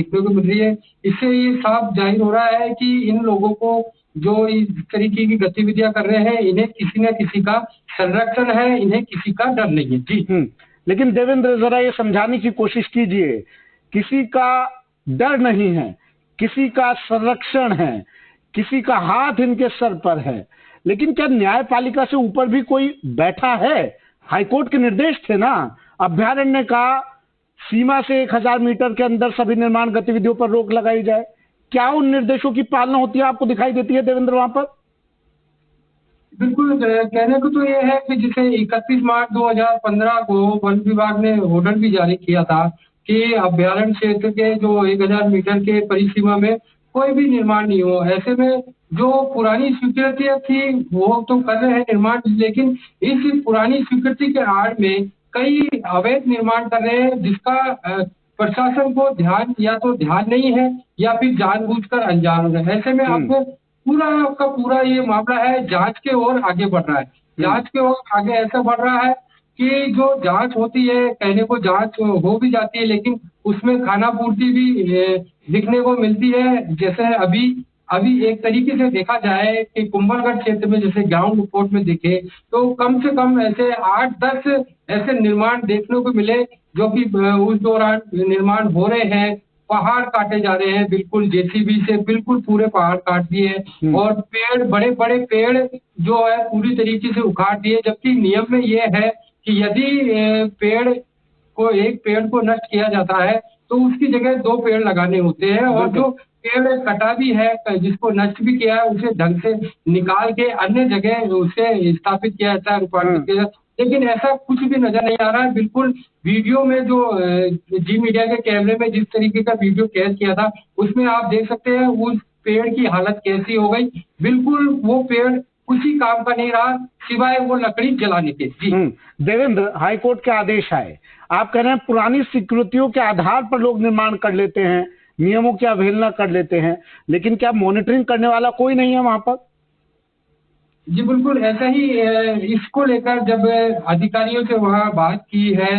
देखने को मिल रही है। इससे ये साफ जाहिर हो रहा है कि इन लोगों को जो इस तरीके की गतिविधियां कर रहे हैं, इन्हें किसी न किसी का संरक्षण है, इन्हें किसी का डर नहीं है। जी। लेकिन देवेंद्र, जरा ये समझाने की कोशिश कीजिए, किसी का डर नहीं है, किसी का संरक्षण है, किसी का हाथ इनके सर पर है, लेकिन क्या न्यायपालिका से ऊपर भी कोई बैठा है? हाईकोर्ट के निर्देश थे ना, अभ्यारण्य का सीमा से 1000 मीटर के अंदर सभी निर्माण गतिविधियों पर रोक लगाई जाए। क्या उन निर्देशों की पालना होती है, आपको दिखाई देती है देवेंद्र वहां पर? बिल्कुल, कहने को तो ये है कि जिसे 31 मार्च 2015 को वन विभाग ने ऑर्डर भी जारी किया था कि अभ्यारण्य क्षेत्र के जो 1000 मीटर के परिसीमा में कोई भी निर्माण नहीं हो। ऐसे में जो पुरानी स्वीकृतियां थी वो तो कर रहे हैं निर्माण, लेकिन इस पुरानी स्वीकृति के आड़ में कई अवैध निर्माण कर रहे हैं, जिसका प्रशासन को ध्यान या तो ध्यान नहीं है या फिर जानबूझकर अनजान है। ऐसे में अब पूरा का पूरा ये मामला है जांच के ओर आगे बढ़ रहा है। जांच के ओर आगे ऐसा बढ़ रहा है कि जो जांच होती है, कहने को जांच हो भी जाती है, लेकिन उसमें खाना पूर्ति भी दिखने को मिलती है। जैसे अभी एक तरीके से देखा जाए कि कुंभलगढ़ क्षेत्र में जैसे ग्राउंड रिपोर्ट में देखे तो कम से कम ऐसे 8-10 ऐसे निर्माण देखने को मिले जो कि उस दौरान निर्माण हो रहे हैं। पहाड़ काटे जा रहे हैं, बिल्कुल जेसीबी से बिल्कुल पूरे पहाड़ काट दिए और पेड़, बड़े बड़े पेड़ जो है पूरी तरीके से उखाड़ दिए। जबकि नियम में ये है कि यदि एक पेड़ को नष्ट किया जाता है तो उसकी जगह 2 पेड़ लगाने होते हैं, और जो पेड़ कटा भी है, जिसको नष्ट भी किया है, उसे ढंग से निकाल के अन्य जगह उसे स्थापित किया जाता है, रूपांतरित किया जाता है। लेकिन ऐसा कुछ भी नजर नहीं आ रहा है। बिल्कुल वीडियो में जो जी मीडिया के कैमरे में जिस तरीके का वीडियो कैद किया था, उसमें आप देख सकते हैं उस पेड़ की हालत कैसी हो गई। बिल्कुल वो पेड़ उसी काम का नहीं रहा सिवाय वो लकड़ी जलाने के। जी देवेंद्र, हाईकोर्ट के आदेश आए, आप कह रहे हैं पुरानी स्वीकृतियों के आधार पर लोग निर्माण कर लेते हैं, नियमों की अवहेलना कर लेते हैं, लेकिन क्या मॉनिटरिंग करने वाला कोई नहीं है वहां पर? जी बिल्कुल ऐसा ही। इसको लेकर जब अधिकारियों से वहाँ बात की है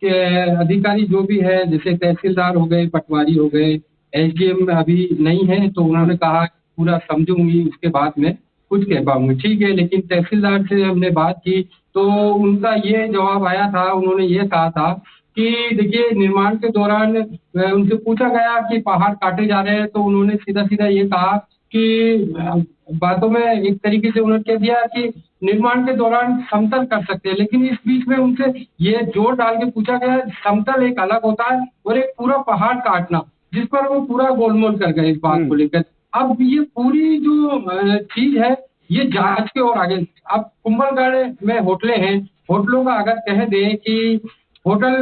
कि अधिकारी जो भी है, जैसे तहसीलदार हो गए, पटवारी हो गए, एसडीएम अभी नहीं है, तो उन्होंने कहा पूरा समझूंगी उसके बाद में कुछ कह पाऊंगी। ठीक है, लेकिन तहसीलदार से हमने बात की तो उनका ये जवाब आया था, उन्होंने ये कहा था कि देखिए निर्माण के दौरान उनसे पूछा गया कि पहाड़ काटे जा रहे हैं, तो उन्होंने सीधा सीधा ये कहा कि बातों में एक तरीके से उन्होंने कह दिया कि निर्माण के दौरान समतल कर सकते हैं, लेकिन इस बीच में उनसे ये जोर डाल के पूछा गया समतल एक अलग होता है और एक पूरा पहाड़ काटना, जिस पर वो पूरा गोलमोल कर गए इस बात को लेकर। अब ये पूरी जो चीज है ये जांच के और आगे। अब कुंभलगढ़ में होटलें हैं, होटलों का अगर कह दे कि होटल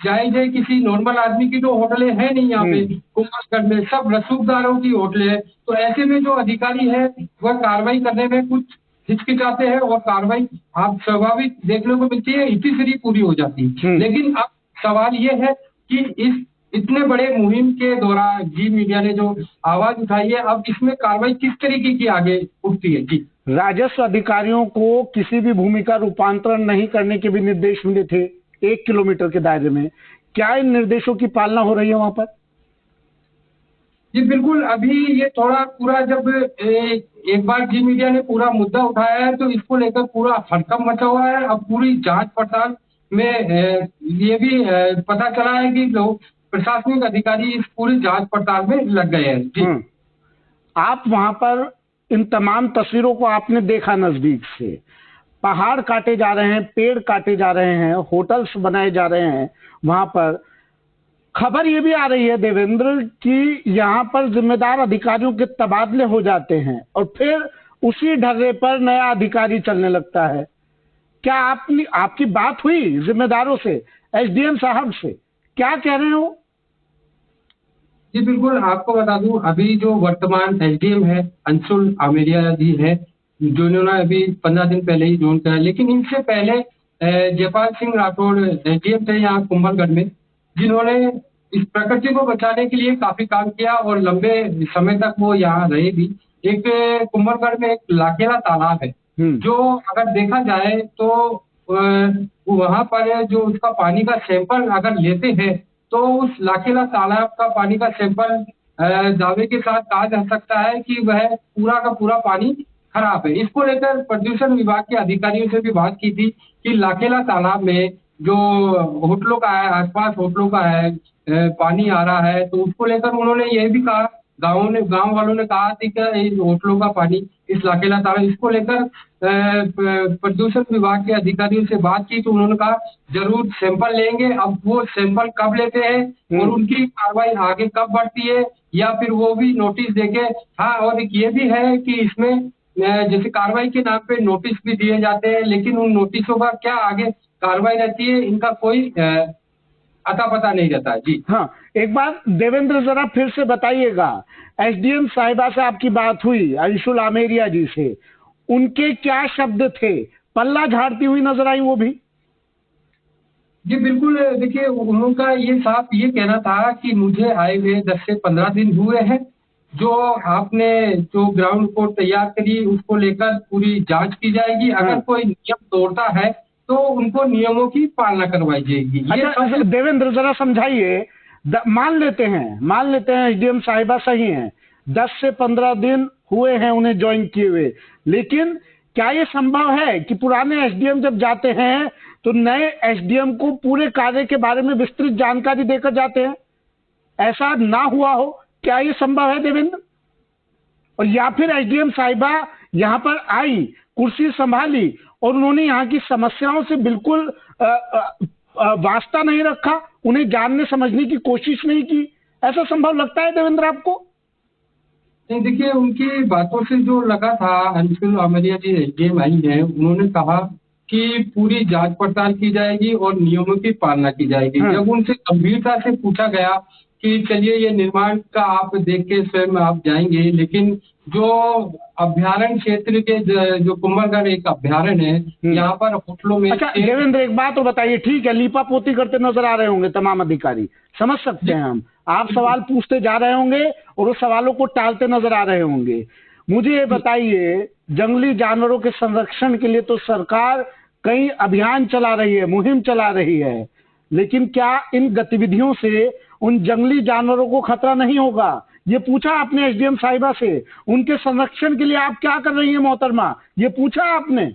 जायज है किसी नॉर्मल आदमी की, तो होटलें हैं नहीं यहाँ पे कुंभलगढ़ में, सब रसूखदारों की होटलें हैं। तो ऐसे में जो अधिकारी है वह कार्रवाई करने में कुछ हिचकिचाते हैं और कार्रवाई आप स्वाभाविक देखने को मिलती है, इतनी पूरी हो जाती है। लेकिन अब सवाल ये है कि इस इतने बड़े मुहिम के दौरान जी मीडिया ने जो आवाज उठाई है, अब इसमें कार्रवाई किस तरीके की आगे उठती है? जी, राजस्व अधिकारियों को किसी भी भूमि का रूपांतरण नहीं करने के भी निर्देश मिले थे 1 किलोमीटर के दायरे में। क्या इन निर्देशों की पालना हो रही है वहां पर? जी बिल्कुल। अभी ये थोड़ा पूरा जब एक बार जी मीडिया ने पूरा मुद्दा उठाया है तो इसको लेकर पूरा हड़कंप मचा हुआ है। अब पूरी जांच पड़ताल में ये भी पता चला है कि लोग प्रशासनिक अधिकारी इस पूरी जांच पड़ताल में लग गए हैं। जी, आप वहां पर इन तमाम तस्वीरों को आपने देखा नजदीक से, पहाड़ काटे जा रहे हैं, पेड़ काटे जा रहे हैं, होटल्स बनाए जा रहे हैं। वहां पर खबर ये भी आ रही है देवेंद्र कि यहाँ पर जिम्मेदार अधिकारियों के तबादले हो जाते हैं और फिर उसी ढर्रे पर नया अधिकारी चलने लगता है। क्या आपकी बात हुई जिम्मेदारों से, एसडीएम साहब से, क्या कह रहे हो? जी बिल्कुल, आपको बता दूं अभी जो वर्तमान एसडीएम है अंशुल आमेरिया जी है, जो इन्होंने अभी 15 दिन पहले ही ज्वाइन किया, लेकिन इनसे पहले जयपाल सिंह राठौड़ एसडीएम थे यहाँ कुंभलगढ़ में, जिन्होंने इस प्रकृति को बचाने के लिए काफी काम किया और लंबे समय तक वो यहाँ रहे भी। एक कुंभलगढ़ में एक लाखेला तालाब है जो अगर देखा जाए तो वहां पर जो उसका पानी का सैंपल अगर लेते हैं तो उस लाखेला तालाब का पानी का सैंपल दावे के साथ कहा जा सकता है कि वह पूरा का पूरा पानी खराब है। इसको लेकर प्रदूषण विभाग के अधिकारियों से भी बात की थी कि लाखेला तालाब में जो होटलों का है, आसपास होटलों का है पानी आ रहा है, तो उसको लेकर उन्होंने यह भी कहा, गांव वालों ने कहा थी कि इन होटलों का पानी इस लाखेला तालाब, इसको लेकर प्रदूषण विभाग के अधिकारियों से बात की तो उन्होंने कहा जरूर सैंपल लेंगे। अब वो सैंपल कब लेते हैं और उनकी कार्रवाई आगे कब बढ़ती है या फिर वो भी नोटिस देके। हाँ, और एक ये भी है कि इसमें जैसे कार्रवाई के नाम पे नोटिस भी दिए जाते हैं, लेकिन उन नोटिसों का क्या आगे कार्रवाई रहती है इनका कोई अता पता नहीं रहता। जी हाँ, एक बार देवेंद्र जरा फिर से बताइएगा, एसडीएम साहिबा से आपकी बात हुई अंशुल आमेरिया जी से, उनके क्या शब्द थे? पल्ला झाड़ती हुई नजर आई वो भी? जी बिल्कुल, देखिए उनका ये साफ ये कहना था कि मुझे आए हुए 10 से 15 दिन हुए हैं, जो आपने जो ग्राउंड रिपोर्ट तैयार करी उसको लेकर पूरी जांच की जाएगी, अगर कोई नियम तोड़ता है तो उनको नियमों की पालना करवाई जाएगी। अच्छा देवेंद्र जरा समझाइए, मान लेते हैं एसडीएम साहिबा सही हैं, 10 से 15 दिन हुए हैं उन्हें ज्वाइन किए हुए, लेकिन क्या ये संभव है कि पुराने एसडीएम जब जाते हैं तो नए एसडीएम को पूरे कार्य के बारे में विस्तृत जानकारी देकर जाते हैं? ऐसा ना हुआ हो, क्या ये संभव है देवेंद्र? और या फिर एसडीएम साहिबा यहाँ पर आई, कुर्सी संभाली और उन्होंने यहाँ की समस्याओं से बिल्कुल वास्ता नहीं रखा, उन्हें जानने समझने की कोशिश नहीं की, ऐसा संभव लगता है देवेंद्र आपको? नहीं, देखिए उनकी बातों से जो लगा था, अंशुल आमेरिया जी एसडीएम आई है, उन्होंने कहा कि पूरी जांच पड़ताल की जाएगी और नियमों की पालना की जाएगी। जब उनसे गंभीरता से पूछा गया कि चलिए ये निर्माण का आप देख के स्वयं आप जाएंगे, लेकिन जो अभ्यारण्य क्षेत्र के जो कुंभलगढ़ एक अभ्यारण्य है, यहाँ पर होटलों में। अच्छा देवेंद्र एक बात तो बताइए, ठीक है लीपा पोती करते नजर आ रहे होंगे तमाम अधिकारी, समझ सकते हैं हम, आप सवाल पूछते जा रहे होंगे और उस सवालों को टालते नजर आ रहे होंगे। मुझे ये बताइए, जंगली जानवरों के संरक्षण के लिए तो सरकार कई अभियान चला रही है, मुहिम चला रही है, लेकिन क्या इन गतिविधियों से उन जंगली जानवरों को खतरा नहीं होगा? ये पूछा आपने एसडीएम साहिबा से? उनके संरक्षण के लिए आप क्या कर रही हैं मोहतरमा, ये पूछा आपने?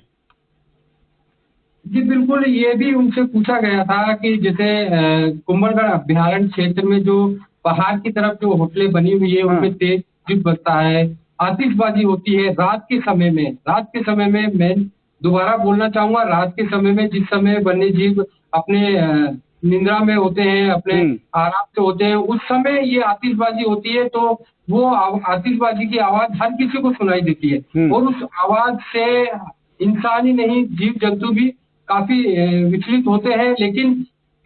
जी बिल्कुल, ये भी उनसे पूछा गया था कि जैसे कुंभलगढ़ अभ्यारण्य क्षेत्र में जो पहाड़ की तरफ जो होटलें बनी हुई है उनमें तेज जीप बजता है, आतिशबाजी होती है रात के समय में मैं दोबारा बोलना चाहूंगा, रात के समय में जिस समय वन्य जीव अपने निंद्रा में होते हैं, अपने आराम से होते हैं, उस समय ये आतिशबाजी होती है, तो वो आतिशबाजी की आवाज हर किसी को सुनाई देती है और उस आवाज से इंसान ही नहीं जीव जंतु भी काफी विचलित होते हैं, लेकिन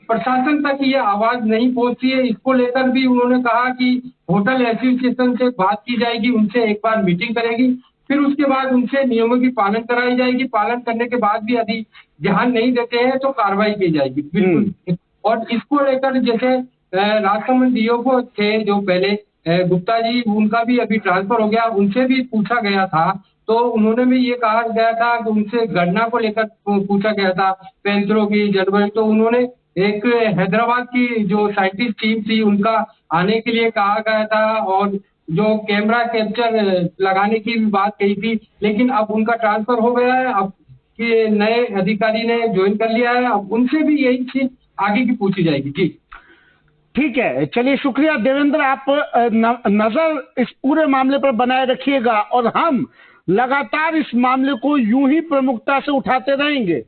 प्रशासन तक ये आवाज नहीं पहुंचती है। इसको लेकर भी उन्होंने कहा कि होटल एसोसिएशन से बात की जाएगी, उनसे एक बार मीटिंग करेगी, फिर उसके बाद उनसे नियमों की पालन कराई जाएगी, पालन करने के बाद भी यदि ध्यान नहीं देते हैं तो कार्रवाई की जाएगी। बिल्कुल। और इसको लेकर जैसे राजसमंद डीओ थे जो पहले गुप्ता जी, उनका भी अभी ट्रांसफर हो गया, उनसे भी पूछा गया था, तो उन्होंने भी ये कहा गया था कि उनसे गणना को लेकर पूछा गया था, पैंतरों की, जानवर, तो उन्होंने एक हैदराबाद की जो साइंटिस्ट टीम थी उनका आने के लिए कहा गया था और जो कैमरा कैप्चर लगाने की भी बात कही थी, लेकिन अब उनका ट्रांसफर हो गया है, अब के नए अधिकारी ने ज्वाइन कर लिया है, अब उनसे भी यही चीज आगे की पूछी जाएगी। जी ठीक है, चलिए शुक्रिया देवेंद्र, आप नजर इस पूरे मामले पर बनाए रखिएगा और हम लगातार इस मामले को यूं ही प्रमुखता से उठाते रहेंगे।